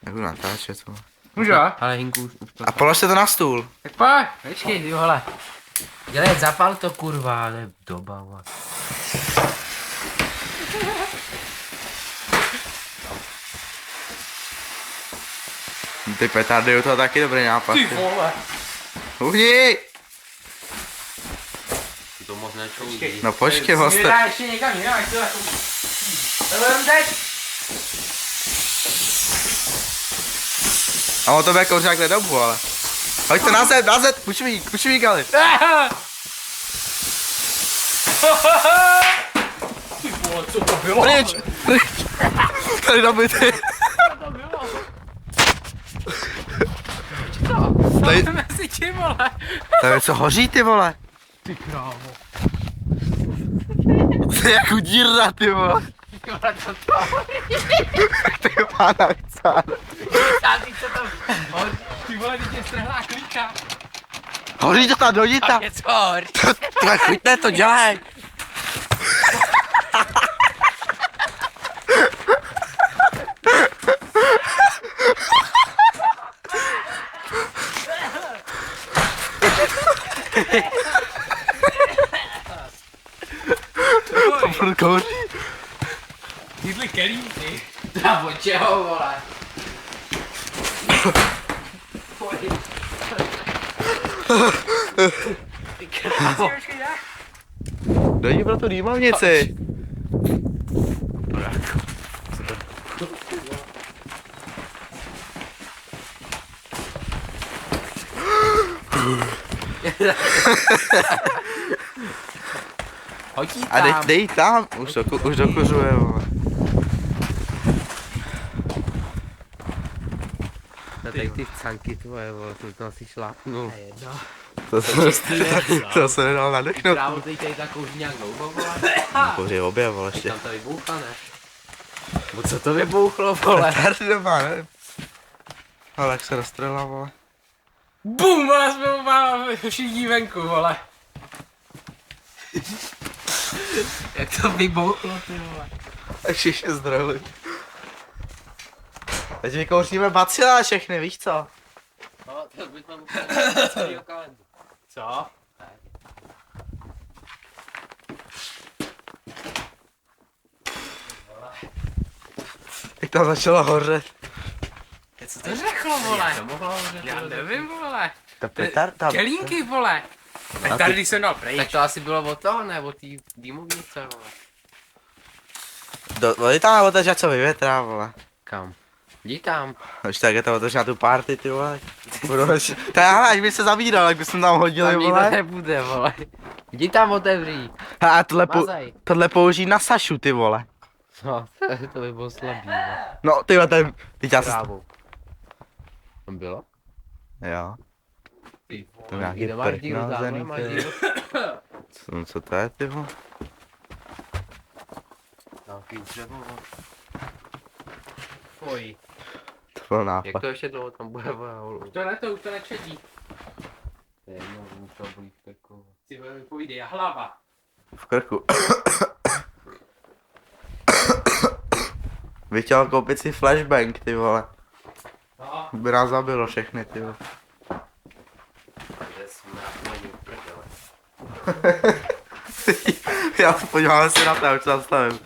Nebudu natáčet, vole. Můžu, a? Ale Hinku už to... A položte to na stůl. Tak pojď, počkej, ty vole. Dělej, zapal to kurva, ale doba, vole. Ty petardy, to je taky dobrý nápad. Ty vole. Uhni! Ty to moc nečoují. No počkej, hoste. Dá ještě někam jinam, ať to jako... Tohle jenom teď. A on to bude kouřit takhle dobu, ale. Hoď to na zem, puč mi, Gali. Ty vole, co to bylo? Pryč. Tady nabitý. Co to bylo? Tady, Co mezi tím, vole? tady co hoří, ty vole. Ty krávo. To je jako díra, ty vole. Ty vole, co to? Ty pána vycár. Tady co tam... Ty vole, teď je strhlá klíka. Hoří to tam, dojdi tam. Něco hoří. Tyhle, chuťte to, dělej. To furt kouří. Tyhle kelíky. A od čeho, vole? Ty krávo. Počkej, já. Dojdi pro tu dýmovnici. Hoď jí A tam. dej tam, už dokuřuje, vole. No tak ty canky tvoje, vole, to asi šlápnul. Jedno. To se nedal nadechnout. Krávo, teď tady tak kouří nějak dlouho, vole. Kouří obě, vole, ještě. Tam to vybuchlo, ne? Bo co to vybuchlo, vole? Tady doma, nevím. Ale jak se rozstřelila, vole. Bum, vole, jsme všichni venku, vole. Jak to vybuchlo, ty vole? Tak všichni zdrhli. Teď vykouříme bacila všechny, víš co? No, to bychom museli celýho kalendu. Co? Jak tam začalo hořet. Co to řeklo, vole? To mohlo hořet. Já nevím, vole. Ta petarda. Kelínky, vole. Petardy jsem dal pryč. Tak to asi bylo od toho, ne? Od té dýmovnice, vole. Vody tam otevřít, co vyvětrá, vole. Kam? Jdi tam. Už tak je to otevřít na tu party, ty vole. To je ale, až by se zavíral, jak bychom tam hodili, Tam nikdo vole. nebude, vole. Jdi tam otevří. A Mazaj. tohle použij na Sašu, ty vole. No, to by bylo slabý, vole. No, ty vole, teď já se... Krávou. Tam bylo? Jo. Ty To nějaký kde máš prk díl, tamhle nahozený, máš ty. díl. Co to je, ty vole? Nějaký dřevo, vole. Fuj. To byl Jak nápad. to ještě dlouho tam bude, vole? Už to nečetí. To je jedno, musel být jako... Ty vole, povídej, a hlava. V krku. Bych chtěl koupit si flashbang, ty vole. No. By nás zabilo všechny, ty vole. Takže jsme aspoň v prdele. Já se podíváme si na to, už se zastavím.